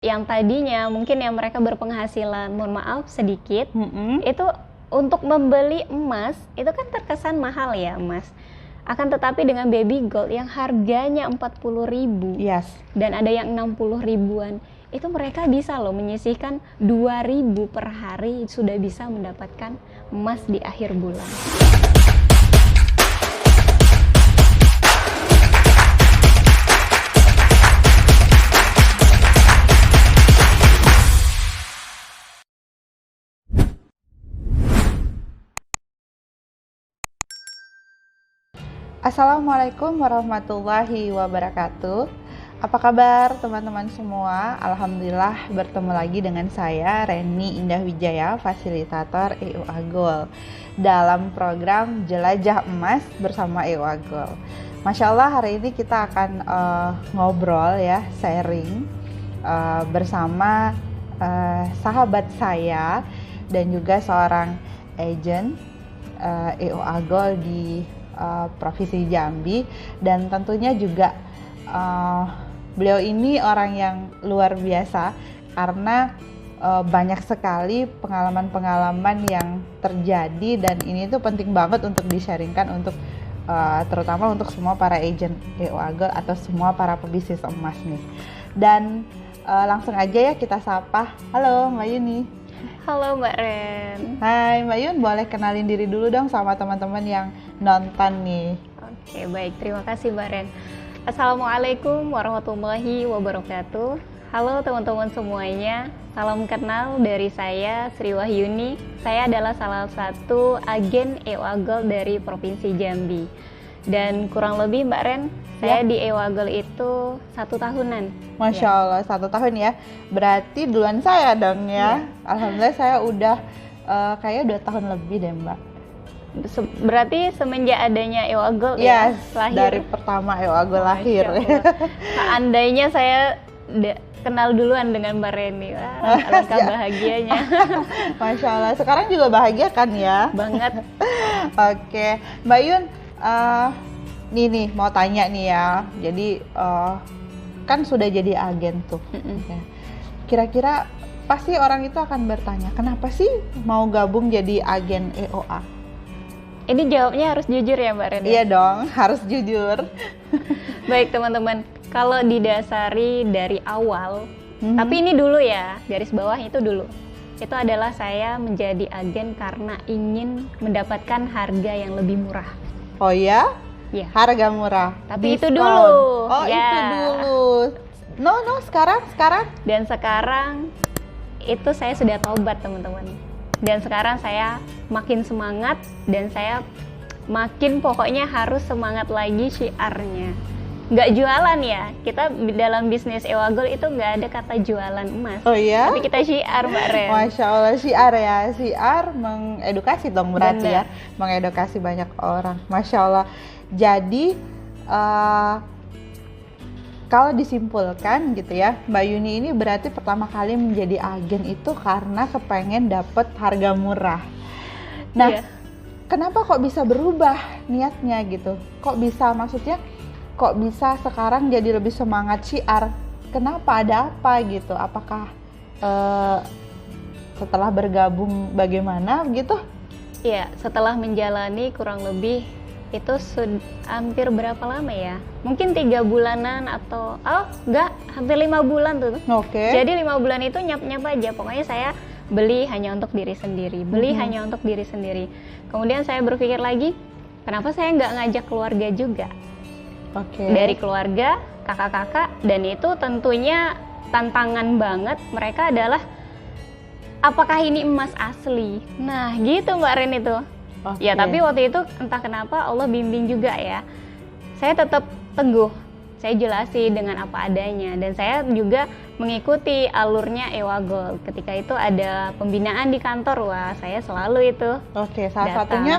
yang tadinya mungkin yang mereka berpenghasilan, mohon maaf sedikit, itu untuk membeli emas, itu kan terkesan mahal ya emas. Akan tetapi dengan baby gold yang harganya 40.000 Yes. dan ada yang 60 ribuan, itu mereka bisa loh menyisihkan 2.000 per hari, sudah bisa mendapatkan emas di akhir bulan. Assalamualaikum warahmatullahi wabarakatuh. Apa kabar teman-teman semua? Alhamdulillah bertemu lagi dengan saya Reni Indah Wijaya, fasilitator EUA Gold dalam program Jelajah Emas bersama EUA Gold. Masya Allah hari ini kita akan ngobrol ya, sharing bersama sahabat saya dan juga seorang agent EUA Gold di Provinsi Jambi, dan tentunya juga beliau ini orang yang luar biasa karena banyak sekali pengalaman-pengalaman yang terjadi, dan ini tuh penting banget untuk di-sharingkan untuk terutama untuk semua para agent EUA Gold atau semua para pebisnis emas nih. Dan langsung aja ya kita sapa. Halo Mbak Yuni. Halo Mbak Ren. Hai Mbak Yun, boleh kenalin diri dulu dong sama teman-teman yang nonton nih. Oke, baik, terima kasih Mbak Ren. Assalamualaikum warahmatullahi wabarakatuh. Halo teman-teman semuanya, salam kenal dari saya Sri Wahyuni. Saya adalah salah satu agen EUA Gold dari Provinsi Jambi. Dan kurang lebih Mbak Ren, saya di EUA Gold itu 1 tahunan. Masya Allah, 1 tahun ya. Berarti duluan saya dong ya. Alhamdulillah saya udah kayaknya 2 tahun lebih deh Mbak. Berarti semenjak adanya EUA Gold yes, ya, lahir. Dari pertama EUA Gold lahir. Seandainya saya kenal duluan dengan Mbak Reni, alangkah bahagianya. Masya Allah, sekarang juga bahagia kan ya? Banget. Oke, Mbak Yun, nih mau tanya nih ya. Jadi kan sudah jadi agen tuh. Kira-kira pasti orang itu akan bertanya, kenapa sih mau gabung jadi agen EOA? Ini jawabnya harus jujur ya Mbak Ren? Iya dong, harus jujur. Baik teman-teman, kalau didasari dari awal, tapi ini dulu ya, garis bawah itu dulu. Itu adalah saya menjadi agen karena ingin mendapatkan harga yang lebih murah. Oh ya? Iya. Harga murah. Tapi diskon. Itu dulu. Oh ya. Itu dulu. No, sekarang? Dan sekarang itu saya sudah taubat teman-teman. Dan sekarang saya makin semangat dan saya makin pokoknya harus semangat lagi syiarnya. Nggak jualan ya, kita dalam bisnis EUA Gold itu nggak ada kata jualan emas. Oh iya? Tapi kita syiar Mbak Ren. Masya Allah, syiar ya, syiar mengedukasi dong berarti. Bener. Ya, mengedukasi banyak orang. Masya Allah. Jadi kalau disimpulkan gitu ya, Mbak Yuni ini berarti pertama kali menjadi agen itu karena kepengen dapet harga murah. Nah, Kenapa kok bisa berubah niatnya gitu? Kok bisa sekarang jadi lebih semangat syiar? Kenapa, ada apa gitu? Apakah setelah bergabung bagaimana gitu? Iya, setelah menjalani kurang lebih itu hampir berapa lama ya? Mungkin 3 bulanan atau hampir 5 bulan tuh. Oke. Jadi 5 bulan itu nyap-nyap aja. Pokoknya saya beli hanya untuk diri sendiri, hanya untuk diri sendiri. Kemudian saya berpikir lagi, kenapa saya nggak ngajak keluarga juga? Oke. Dari keluarga, kakak-kakak, dan itu tentunya tantangan banget. Mereka adalah, apakah ini emas asli? Nah, gitu Mbak Ren itu. Okay. Ya, tapi waktu itu entah kenapa Allah bimbing juga ya. Saya tetap teguh, saya jelasin dengan apa adanya, dan saya juga mengikuti alurnya EUA Gold. Ketika itu ada pembinaan di kantor, wah saya selalu itu. Oke, salah datang. satunya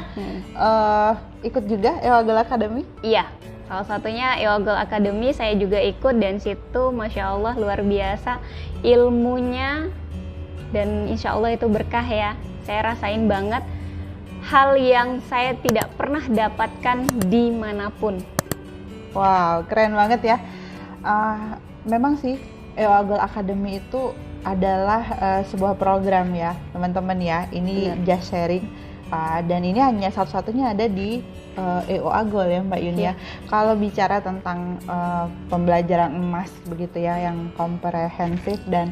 ikut juga EUA Gold Academy? Iya, salah satunya EUA Gold Academy saya juga ikut, dan situ Masya Allah luar biasa ilmunya, dan insya Allah itu berkah ya. Saya rasain banget hal yang saya tidak pernah dapatkan dimanapun. Wow, keren banget ya. Memang sih EO Agol Academy itu adalah sebuah program ya teman-teman ya. Ini just sharing dan ini hanya satu-satunya ada di EO Agol ya Mbak Yuni ya. Kalau bicara tentang pembelajaran emas begitu ya yang komprehensif dan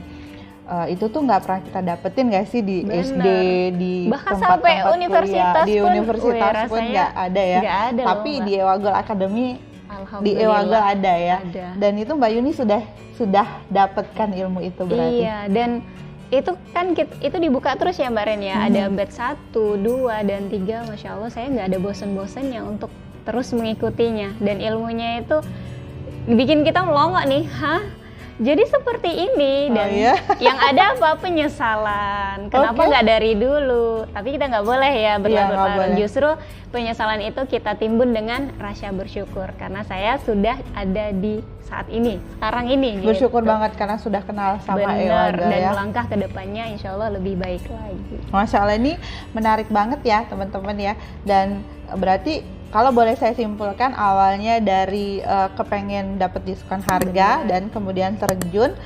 itu tuh nggak pernah kita dapetin nggak sih di SD, di bahkan tempat-tempat sampai kuliah, universitas di pun, universitas pun nggak ada ya. Nggak ada Tapi loh, di EO Agol Academy di EO Agol ada ya. Ada. Dan itu Mbak Yuni sudah dapatkan ilmu itu berarti. Iya, dan itu kan itu dibuka terus ya Mbak Ren ya. Ada batch 1, 2, dan 3. Masya Allah saya nggak ada bosen-bosennya untuk terus mengikutinya. Dan ilmunya itu bikin kita melongo nih. Hah? Jadi seperti ini dan yang ada apa penyesalan. Kenapa nggak dari dulu? Tapi kita nggak boleh ya berlarut-larut. Justru penyesalan itu kita timbun dengan rasa bersyukur karena saya sudah ada di saat ini, sekarang ini. Bersyukur gitu. banget karena sudah kenal sama EO Agol dan ya. melangkah ke depannya insya Allah lebih baik lagi. Masya Allah, ini menarik banget ya teman-teman ya. Dan berarti kalau boleh saya simpulkan awalnya dari kepengen dapat diskon harga dan kemudian terjun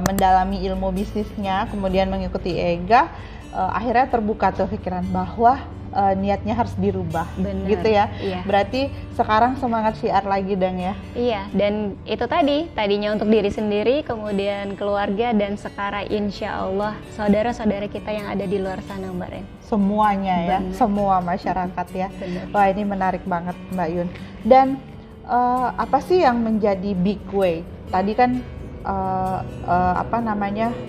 mendalami ilmu bisnisnya, kemudian mengikuti EGA, akhirnya terbuka tuh pikiran bahwa niatnya harus dirubah. Bener. Gitu ya. Iya. Berarti sekarang semangat syiar lagi dong ya. Iya, dan itu tadinya untuk diri sendiri, kemudian keluarga, dan sekarang insya Allah saudara-saudara kita yang ada di luar sana Mbak Ren. Semuanya ya, Bener. semua masyarakat ya. Bener. Wah, ini menarik banget Mbak Yun. Dan apa sih yang menjadi big way? Tadi kan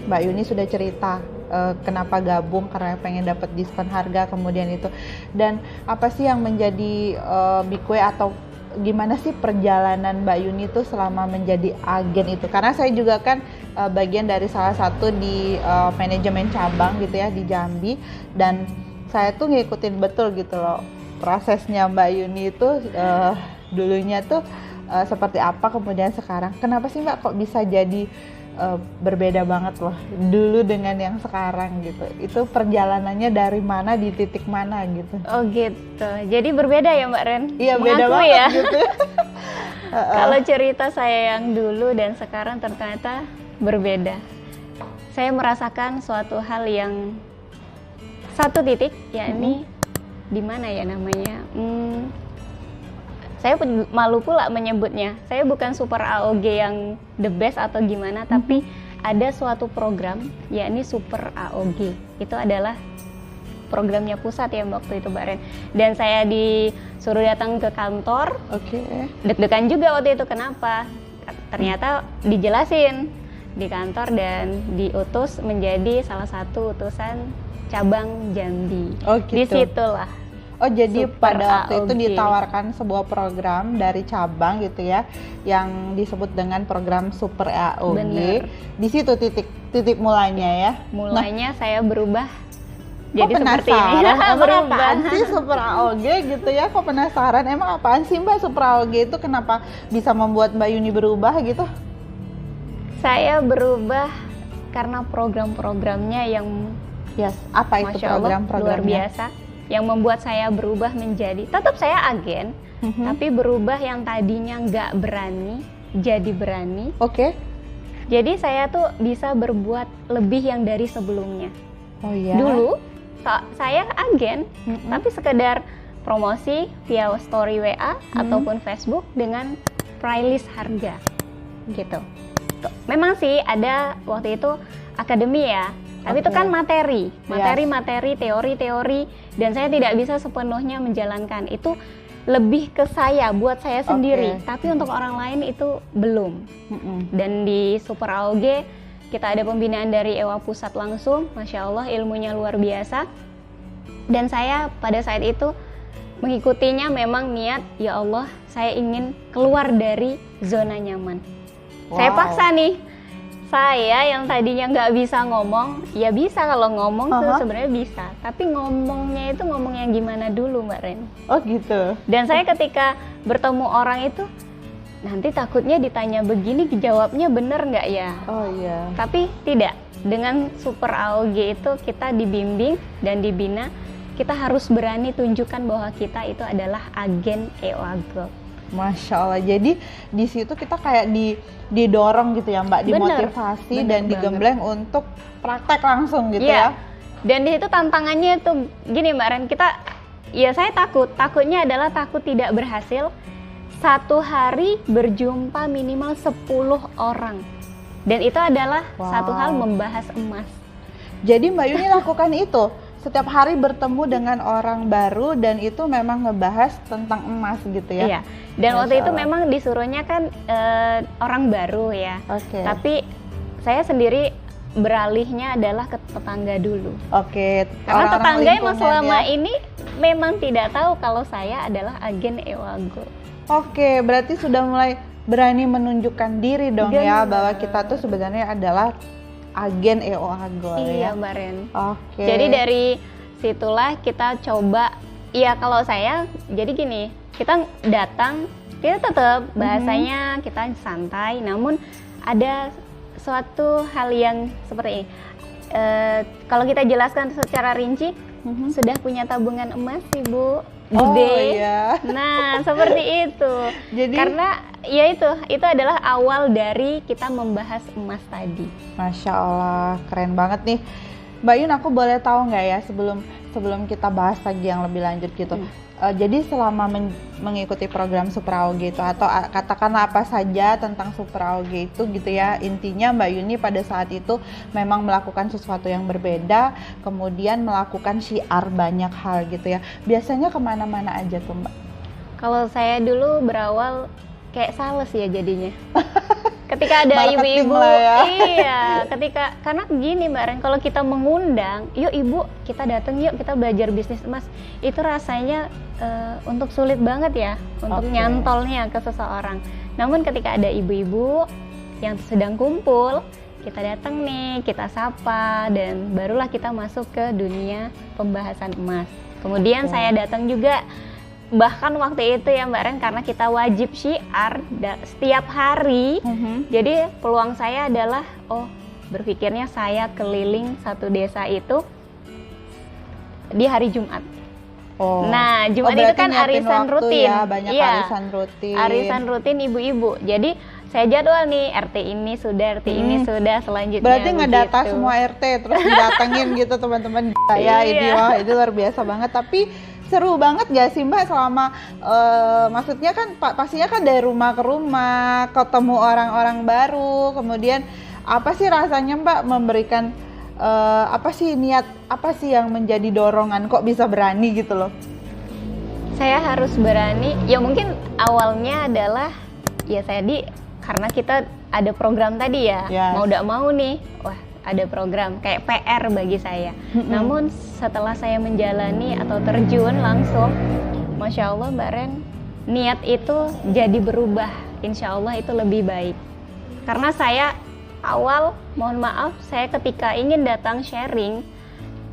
Mbak Yuni sudah cerita kenapa gabung karena pengen dapat diskon harga, kemudian itu. Dan apa sih yang menjadi big way atau gimana sih perjalanan Mbak Yuni itu selama menjadi agen itu? Karena saya juga kan bagian dari salah satu di manajemen cabang gitu ya di Jambi, dan saya tuh ngikutin betul gitu loh prosesnya Mbak Yuni itu dulunya tuh seperti apa, kemudian sekarang. Kenapa sih Mbak kok bisa jadi berbeda banget loh dulu dengan yang sekarang gitu? Itu perjalanannya dari mana, di titik mana gitu? Oh gitu, jadi berbeda ya Mbak Ren? Iya, beda banget ya? Gitu. Kalau cerita saya yang dulu dan sekarang ternyata berbeda. Saya merasakan suatu hal yang satu titik, yakni di mana ya namanya? Saya malu pula menyebutnya. Saya bukan super AOG yang the best atau gimana, tapi ada suatu program yakni super AOG. Itu adalah programnya pusat ya waktu itu Mbak Ren. Dan saya disuruh datang ke kantor. Deg-degan juga waktu itu, kenapa? Ternyata dijelasin di kantor dan diutus menjadi salah satu utusan cabang Jambi. Disitulah. Oh, jadi Super pada waktu itu AOG. ditawarkan sebuah program dari cabang gitu ya, yang disebut dengan program Super AOG. Bener. Di situ titik mulanya ya. Mulainya saya berubah jadi seperti penasaran? ini. Emang Berubah. apaan sih Super AOG gitu ya? Kok penasaran? Emang apaan sih Mbak Super AOG itu? Kenapa bisa membuat Mbak Yuni berubah gitu? Saya berubah karena program-programnya yang apa itu Masya Allah, program-programnya? luar biasa, yang membuat saya berubah menjadi, tetap saya agen, tapi berubah yang tadinya nggak berani jadi berani. Jadi saya tuh bisa berbuat lebih yang dari sebelumnya. Oh iya. Dulu saya agen, tapi sekedar promosi via story WA ataupun Facebook dengan playlist harga gitu. Memang sih ada waktu itu akademi ya, tapi itu kan materi, teori, dan saya tidak bisa sepenuhnya menjalankan itu. Lebih ke saya, buat saya sendiri, tapi untuk orang lain itu belum. Dan di Super AOG kita ada pembinaan dari EWA Pusat langsung, Masya Allah ilmunya luar biasa. Dan saya pada saat itu mengikutinya memang niat, ya Allah saya ingin keluar dari zona nyaman. Saya paksa nih, saya yang tadinya nggak bisa ngomong, ya bisa kalau ngomong tuh sebenarnya bisa, tapi ngomongnya itu ngomong yang gimana dulu Mbak Ren. Oh gitu. Dan saya ketika bertemu orang itu, nanti takutnya ditanya begini, jawabnya bener nggak ya? Oh iya. Tapi tidak, dengan Super AOG itu kita dibimbing dan dibina, kita harus berani tunjukkan bahwa kita itu adalah agen EO Agol. Masya Allah. Jadi di situ kita kayak didorong gitu ya Mbak, dimotivasi Bener dan banget. digembleng untuk praktek langsung gitu Iya. ya. Dan di situ tantangannya tuh gini Mbak Ren, saya takutnya adalah takut tidak berhasil. Satu hari berjumpa minimal 10 orang. Dan itu adalah satu hal membahas emas. Jadi Mbak Yuni lakukan itu setiap hari bertemu dengan orang baru dan itu memang ngebahas tentang emas gitu ya. Iya. Dan Masya waktu itu Allah. memang disuruhnya kan orang baru ya. Oke. Tapi saya sendiri beralihnya adalah ke tetangga dulu. Oke. Karena Orang-orang tetangga emang lingkungan selama ya. ini memang tidak tahu kalau saya adalah agen Ewago. Oke, berarti sudah mulai berani menunjukkan diri dong ya Bener. bahwa kita tuh sebenarnya adalah agen EO Agol ya. Iya, Mbak Ren. Oke. Jadi dari situlah kita coba, ya kalau saya jadi gini, kita datang, kita tetap bahasanya kita santai, namun ada suatu hal yang seperti ini. Kalau kita jelaskan secara rinci, sudah punya tabungan emas, Ibu. Gede. iya. Nah, seperti itu. Jadi Karena ya itu adalah awal dari kita membahas emas tadi. Masya Allah, keren banget nih. Mbak Yun, aku boleh tahu nggak ya sebelum kita bahas lagi yang lebih lanjut gitu. Jadi selama mengikuti program Super AOG itu atau katakanlah apa saja tentang Super AOG itu gitu ya, intinya Mbak Yuni pada saat itu memang melakukan sesuatu yang berbeda, kemudian melakukan syiar banyak hal gitu ya. Biasanya kemana-mana aja tuh Mbak? Kalau saya dulu berawal kayak sales ya jadinya. Ketika ada Marketing ibu-ibu, lah ya. iya, karena gini Mbak Ren, kalau kita mengundang, yuk ibu kita datang yuk kita belajar bisnis emas, itu rasanya untuk sulit banget ya, untuk Oke. nyantolnya ke seseorang. Namun ketika ada ibu-ibu yang sedang kumpul, kita datang nih, kita sapa, dan barulah kita masuk ke dunia pembahasan emas. Kemudian saya datang juga, bahkan waktu itu ya Mbak Ren, karena kita wajib syiar setiap hari, jadi peluang saya adalah berpikirnya saya keliling satu desa itu di hari Jumat. Nah, Jumat itu berarti kan nyiapin arisan waktu rutin. ya, banyak Iya, arisan rutin. arisan rutin ibu-ibu. Jadi saya jadwal nih, RT ini sudah, RT ini sudah, selanjutnya Berarti ngedata begitu. semua RT terus didatengin gitu teman-teman saya. Iya. Ini wah itu luar biasa banget. Tapi seru banget gak sih Mbak selama maksudnya kan pastinya kan dari rumah ke rumah ketemu orang-orang baru, kemudian apa sih rasanya Mbak memberikan apa sih niat, apa sih yang menjadi dorongan kok bisa berani gitu loh? Saya harus berani, ya mungkin awalnya adalah ya karena kita ada program tadi ya, Yes. mau tidak mau nih, wah ada program kayak PR bagi saya. Namun setelah saya menjalani atau terjun langsung, Masya Allah Mbak Ren, niat itu jadi berubah, Insya Allah itu lebih baik. Karena saya awal, mohon maaf, saya ketika ingin datang sharing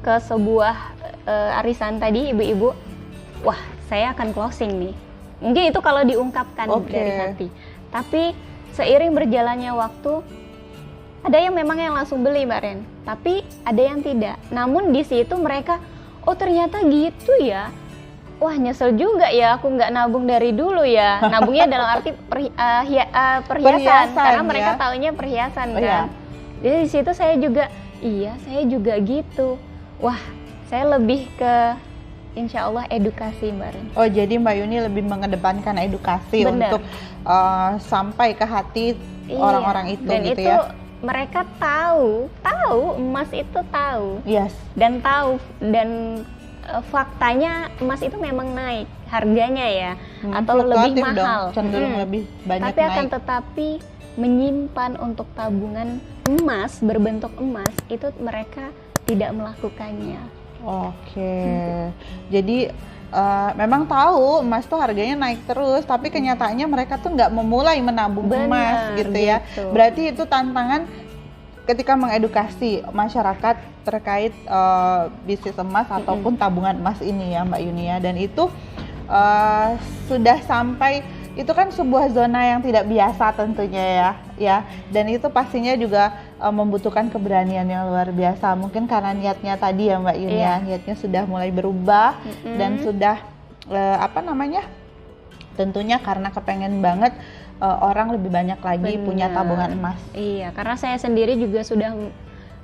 ke sebuah arisan tadi ibu-ibu, wah saya akan closing nih. Mungkin itu kalau diungkapkan dari hati. Tapi seiring berjalannya waktu, ada yang memang yang langsung beli Mbak Ren, tapi ada yang tidak. Namun di situ mereka, oh ternyata gitu ya. Wah nyesel juga ya, aku nggak nabung dari dulu ya. Nabungnya dalam arti perhiasan, karena mereka ya. taunya perhiasan kan. Iya. Jadi di situ saya juga gitu. Wah, saya lebih ke Insya Allah edukasi Mbak Ren. Oh jadi Mbak Yuni lebih mengedepankan edukasi Bener. untuk sampai ke hati Iya, orang-orang itu dan gitu itu ya. mereka tahu emas itu tahu Yes. dan faktanya emas itu memang naik harganya ya, atau lebih Fluktuatif dong, mahal, cenderung lebih banyak tapi akan naik. tetapi menyimpan untuk tabungan emas berbentuk emas itu mereka tidak melakukannya. Oke. Jadi memang tahu emas tuh harganya naik terus, tapi kenyataannya mereka tuh nggak memulai menabung Benar, emas gitu ya. gitu. Berarti itu tantangan ketika mengedukasi masyarakat terkait bisnis emas ataupun tabungan emas ini ya Mbak Yuni ya. Dan itu sudah sampai, itu kan sebuah zona yang tidak biasa tentunya ya. Dan itu pastinya juga membutuhkan keberanian yang luar biasa. Mungkin karena niatnya tadi ya Mbak Yuni ya, niatnya sudah mulai berubah dan sudah Tentunya karena kepengen banget orang lebih banyak lagi punya Bener. tabungan emas. Iya, karena saya sendiri juga sudah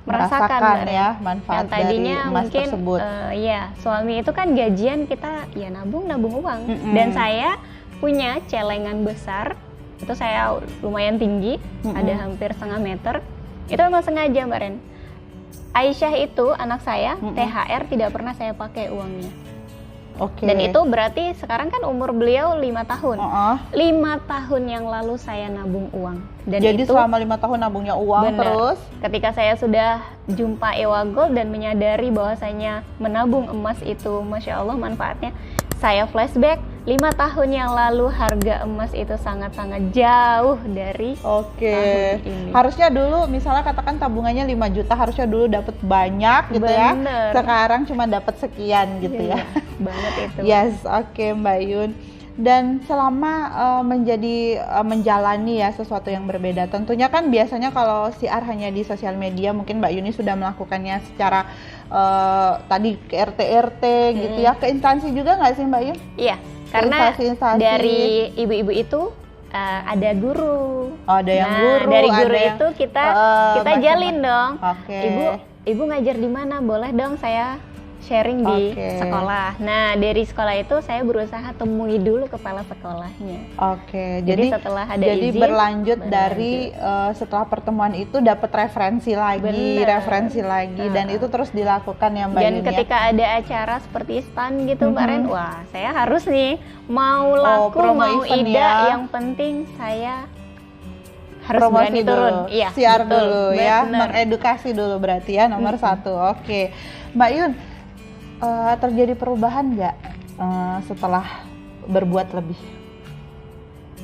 merasakan Mbak Ren. ya manfaat Yang tadinya dari emas mungkin tersebut. ya suami itu kan gajian kita ya nabung uang. Mm-mm. Dan saya punya celengan besar, itu saya lumayan tinggi, ada hampir setengah meter. Itu memang sengaja Mbak Ren. Aisyah itu anak saya, THR tidak pernah saya pakai uangnya. Oke. Dan itu berarti sekarang kan umur beliau 5 tahun. Oh, 5 tahun yang lalu saya nabung uang. Dan jadi itu selama 5 tahun nabungnya uang bener. terus. Ketika saya sudah jumpa Ewa Gold dan menyadari bahwasanya menabung emas itu Masya Allah manfaatnya, saya flashback 5 tahun yang lalu harga emas itu sangat-sangat jauh dari Oke. tahun ini. Harusnya dulu misalnya katakan tabungannya 5 juta, harusnya dulu dapat banyak gitu ya. Bener. Sekarang cuma dapat sekian gitu ya. Banget itu. Yes, oke Mbak Yun. Dan selama menjalani ya sesuatu yang berbeda, tentunya kan biasanya kalau siar hanya di sosial media, mungkin Mbak Yuni sudah melakukannya secara tadi ke RT gitu ya, ke instansi juga nggak sih Mbak Yun? Iya, karena Instansi-instansi. dari ibu-ibu itu ada guru. Oh, ada yang guru, dari guru ada yang, itu kita macam-macam. jalin dong. Oke. Ibu ngajar di mana? Boleh dong saya sharing di Oke. sekolah. Nah, dari sekolah itu saya berusaha temui dulu kepala sekolahnya. Oke, Jadi setelah ada jadi izin, berlanjut dari setelah pertemuan itu dapat referensi lagi, Bener. dan itu terus dilakukan ya Mbak Dan Yun ya? ketika ada acara seperti stand gitu Mbak Ren, wah saya harus nih mau laku promo mau event ida, ya. yang penting saya harus Promosi berani dulu, turun. Iya, siar betul, dulu ya, bener. mengedukasi dulu berarti ya nomor satu. Oke, Mbak Yun, terjadi perubahan nggak setelah berbuat lebih?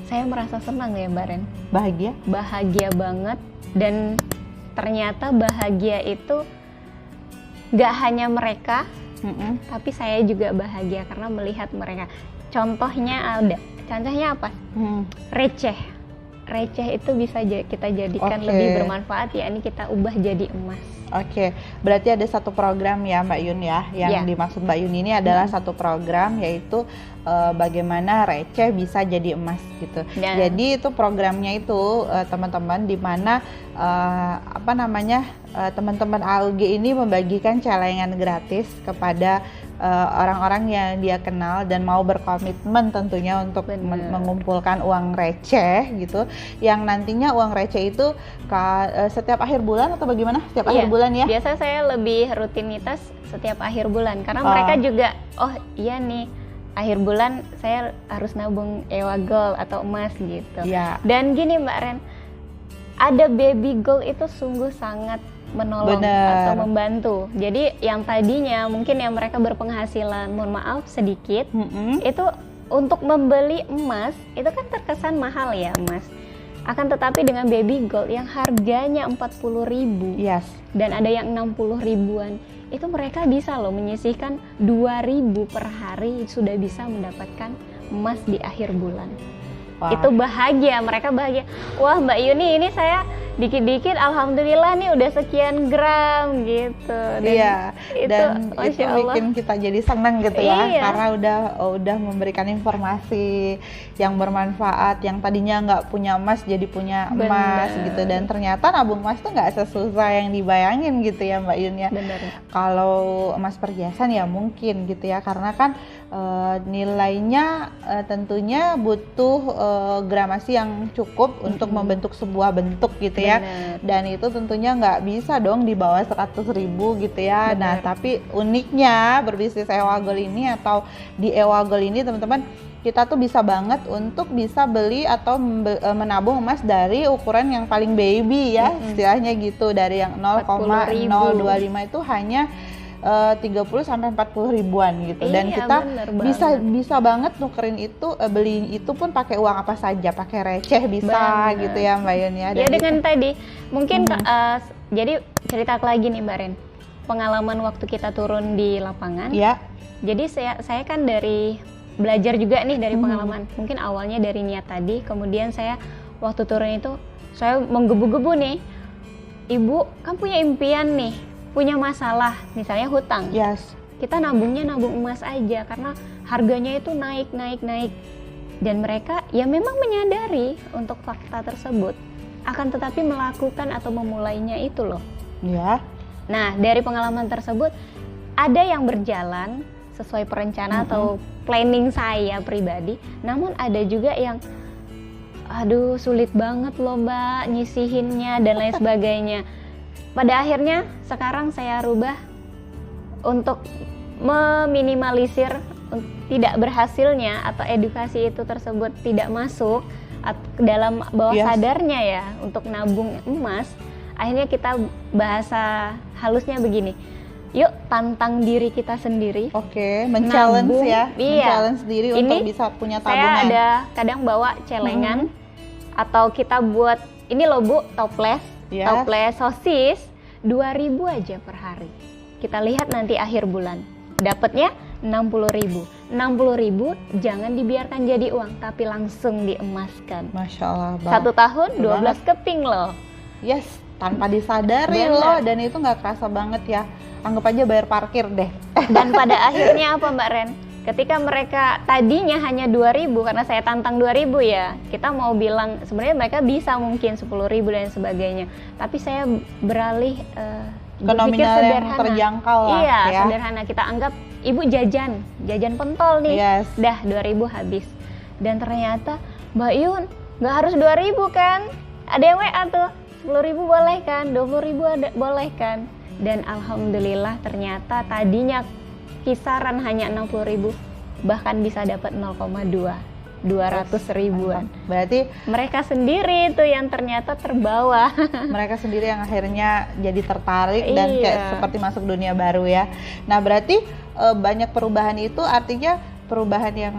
Saya merasa senang ya Mbak Ren. Bahagia? Bahagia banget, dan ternyata bahagia itu nggak hanya mereka, tapi saya juga bahagia karena melihat mereka. Contohnya apa? Receh itu bisa kita jadikan Oke. lebih bermanfaat, yakni kita ubah jadi emas. Oke, berarti ada satu program ya Mbak Yun ya, yang Iya. dimaksud Mbak Yun ini adalah satu program, yaitu bagaimana receh bisa jadi emas gitu. Ya. Jadi itu programnya itu teman-teman, di mana teman-teman AUG ini membagikan celengan gratis kepada orang-orang yang dia kenal dan mau berkomitmen tentunya untuk Bener. mengumpulkan uang receh gitu, yang nantinya uang receh itu setiap akhir bulan atau bagaimana? Setiap akhir bulan ya? Biasa saya lebih rutinitas setiap akhir bulan karena mereka juga, oh iya nih akhir bulan saya harus nabung Ewa Gold atau emas gitu. Iya. Dan gini Mbak Ren, ada baby gold itu sungguh sangat menolong Bener. atau membantu. Jadi yang tadinya mungkin yang mereka berpenghasilan, mohon maaf sedikit, itu untuk membeli emas itu kan terkesan mahal ya emas. Akan tetapi dengan baby gold yang harganya 40.000 Yes. dan ada yang 60 ribuan, itu mereka bisa loh menyisihkan 2.000 per hari, sudah bisa mendapatkan emas di akhir bulan. Wah. Itu bahagia, mereka bahagia. Wah Mbak Yuni, ini saya dikit-dikit alhamdulillah nih udah sekian gram gitu. Dan iya, dan itu Masya Allah. bikin kita jadi senang gitu ya, Iya. karena udah memberikan informasi yang bermanfaat, yang tadinya nggak punya emas jadi punya emas Bener. gitu, dan ternyata nabung emas tuh nggak sesusah yang dibayangin gitu ya Mbak Yun ya. Bener. Kalau emas perhiasan ya mungkin gitu ya, karena kan nilainya tentunya butuh gramasi yang cukup untuk membentuk sebuah bentuk gitu ya. Bener. Dan itu tentunya nggak bisa dong di bawah 100.000 gitu ya. Bener. Nah tapi uniknya berbisnis Ewa Gold ini, atau di Ewa Gold ini teman-teman, kita tuh bisa banget untuk bisa beli atau menabung emas dari ukuran yang paling baby ya, istilahnya gitu, dari yang 0,025 itu hanya 30 sampai 40 ribuan gitu. Dan Iya, kita bener bisa banget nukerin itu, beli itu pun pakai uang apa saja, pakai receh bisa Bener. gitu ya Mbak Yun ya. Ya Dan dengan tadi mungkin jadi cerita lagi nih Mbak Ren, pengalaman waktu kita turun di lapangan. ya. Jadi saya kan dari belajar juga nih dari pengalaman. Mungkin awalnya dari niat tadi, kemudian saya waktu turun itu saya menggebu-gebu nih. Ibu kan punya impian nih, punya masalah, misalnya hutang. Yes. Kita nabung emas aja karena harganya itu naik. Dan mereka ya memang menyadari untuk fakta tersebut, akan tetapi melakukan atau memulainya itu loh. Ya. Nah, dari pengalaman tersebut, ada yang berjalan sesuai perencanaan atau planning saya pribadi, namun ada juga yang aduh sulit banget loh Mbak nyisihinnya dan lain sebagainya. Pada akhirnya sekarang saya rubah untuk meminimalisir tidak berhasilnya atau edukasi itu tersebut tidak masuk dalam bawah sadarnya ya untuk nabung emas. Akhirnya kita bahasa halusnya begini, yuk tantang diri kita sendiri. Oke, men-challenge ya, men-challenge diri untuk bisa punya tabungan. Saya ada kadang bawa celengan atau kita buat ini loh Bu, toples sosis 2.000 aja per hari. Kita lihat nanti akhir bulan dapatnya 60.000. 60.000 jangan dibiarkan jadi uang, tapi langsung diemaskan. Masya Allah. Satu tahun 12 keping loh. Yes, tanpa disadari loh, dan itu nggak kerasa banget ya. Anggap aja bayar parkir deh. Dan pada akhirnya apa Mbak Ren? Ketika mereka tadinya hanya 2.000, karena saya tantang 2.000 ya, kita mau bilang sebenarnya mereka bisa mungkin 10.000 dan sebagainya. Tapi saya beralih ke nominal yang terjangkau lah. Iya, ya. Sederhana. Kita anggap ibu jajan pentol nih, dah 2.000 habis. Dan ternyata Mbak Yun nggak harus 2.000 kan? Ada yang WA tuh 10.000 boleh kan, 20.000 boleh kan? Dan alhamdulillah ternyata tadinya kisaran hanya 60.000, bahkan bisa dapat 200 ribuan. Berarti mereka sendiri itu yang ternyata terbawa. Mereka sendiri yang akhirnya jadi tertarik dan kayak seperti masuk dunia baru ya. Nah berarti banyak perubahan itu artinya perubahan yang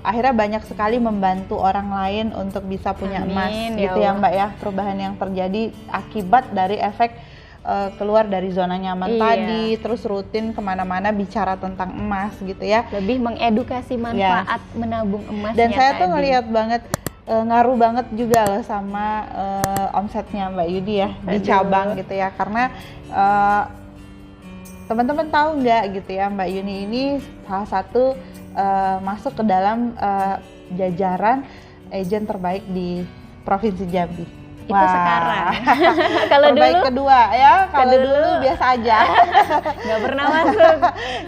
akhirnya banyak sekali membantu orang lain untuk bisa punya emas gitu ya Mbak ya. Perubahan yang terjadi akibat dari efek keluar dari zona nyaman tadi, terus rutin kemana-mana bicara tentang emas gitu ya. Lebih mengedukasi manfaat menabung emasnya. Dan saya tuh ngelihat banget ngaruh banget juga loh sama omsetnya Mbak Yudi ya di cabang gitu ya, karena teman-teman tahu nggak gitu ya, Mbak Yuni ini salah satu masuk ke dalam jajaran agen terbaik di Provinsi Jambi. Itu sekarang. Kalau dulu kedua ya, kalau dulu biasa aja. Nggak pernah masuk.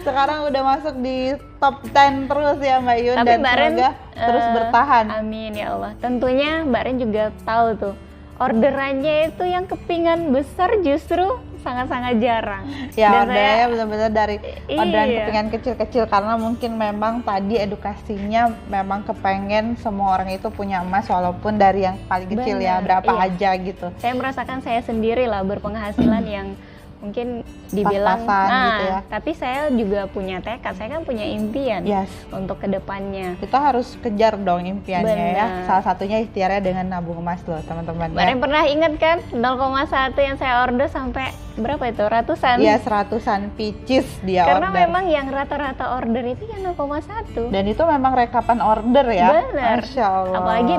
Sekarang udah masuk di top 10 terus ya Mbak Yun. Tapi dan Mbak Ren terus bertahan. Amin ya Allah. Tentunya Mbak Ren juga tahu tuh, orderannya itu yang kepingan besar justru sangat-sangat jarang. Ya, orderannya benar-benar dari orderan kepingan kecil-kecil, karena mungkin memang tadi edukasinya memang kepengen semua orang itu punya emas walaupun dari yang paling kecil ya, berapa aja gitu. Saya merasakan saya sendiri lah berpenghasilan yang mungkin dibilang gitu ya. Tapi saya juga punya tekad, saya kan punya impian untuk kedepannya. Kita harus kejar dong impiannya ya. Salah satunya ikhtiarnya dengan nabung emas loh teman-teman. Kemarin pernah ingat kan 0,1 yang saya order sampai berapa itu? Ratusan? Iya, seratusan pieces dia Karena order. memang yang rata-rata order itu yang 0,1. Dan itu memang rekapan order ya. Benar. Masya Allah. Apalagi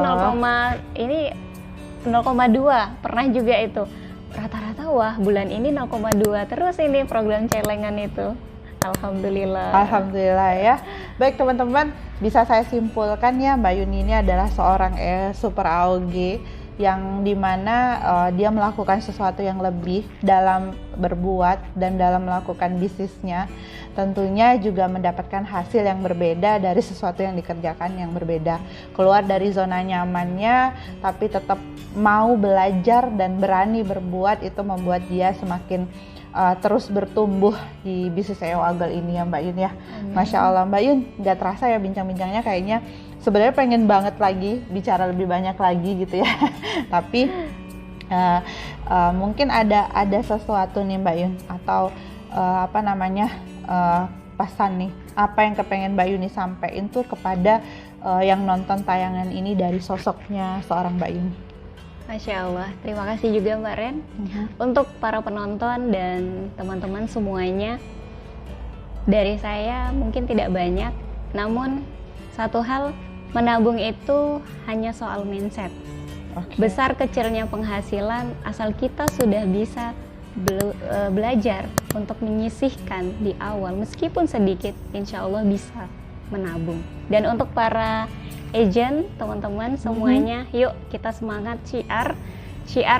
0,2 pernah juga itu. Rata-rata wah bulan ini 0,2 terus ini program celengan itu. Alhamdulillah ya. Baik teman-teman, bisa saya simpulkan ya Mbak Yuni ini adalah seorang super AOG yang dimana dia melakukan sesuatu yang lebih dalam berbuat dan dalam melakukan bisnisnya. Tentunya juga mendapatkan hasil yang berbeda dari sesuatu yang dikerjakan yang berbeda. Keluar dari zona nyamannya tapi tetap mau belajar dan berani berbuat, itu membuat dia semakin terus bertumbuh di bisnis EO Agel ini ya Mbak Yun ya. Masya Allah Mbak Yun, gak terasa ya bincang-bincangnya, kayaknya sebenarnya pengen banget lagi bicara lebih banyak lagi gitu ya. Tapi mungkin ada sesuatu nih Mbak Yun atau pesan nih, apa yang kepengen Mbak Yuni sampaikan tuh kepada yang nonton tayangan ini dari sosoknya seorang Mbak Yuni. Masya Allah, terima kasih juga Mbak Ren. Untuk para penonton dan teman-teman semuanya, dari saya mungkin tidak banyak, namun satu hal, menabung itu hanya soal mindset. Besar kecilnya penghasilan, asal kita sudah bisa belajar untuk menyisihkan di awal, meskipun sedikit, insya Allah bisa. menabung. Dan untuk para agent, teman-teman semuanya, yuk kita semangat syiar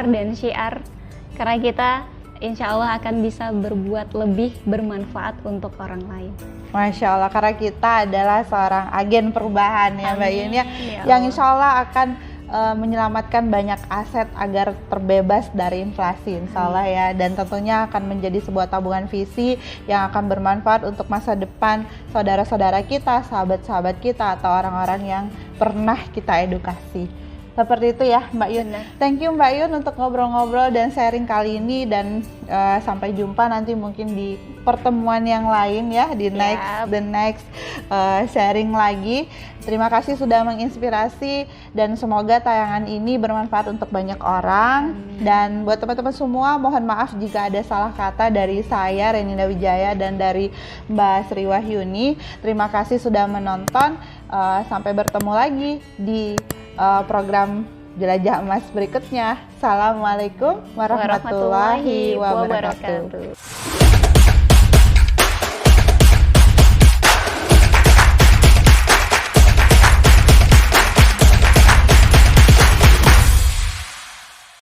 dan syiar, karena kita insya Allah akan bisa berbuat lebih bermanfaat untuk orang lain. Masya Allah, karena kita adalah seorang agen perubahan ya Mbak Yun ya, yang insya Allah akan menyelamatkan banyak aset agar terbebas dari inflasi insya Allah ya, dan tentunya akan menjadi sebuah tabungan visi yang akan bermanfaat untuk masa depan saudara-saudara kita, sahabat-sahabat kita, atau orang-orang yang pernah kita edukasi. Seperti itu ya Mbak Yun. Thank you Mbak Yun untuk ngobrol-ngobrol dan sharing kali ini, dan sampai jumpa nanti mungkin di pertemuan yang lain ya, di next sharing lagi. Terima kasih sudah menginspirasi, dan semoga tayangan ini bermanfaat untuk banyak orang. Dan buat teman-teman semua, mohon maaf jika ada salah kata dari saya Reni Indah Wijaya dan dari Mbak Sri Wahyuni. Terima kasih sudah menonton. Sampai bertemu lagi di program Jelajah Emas berikutnya. Assalamualaikum warahmatullahi wabarakatuh.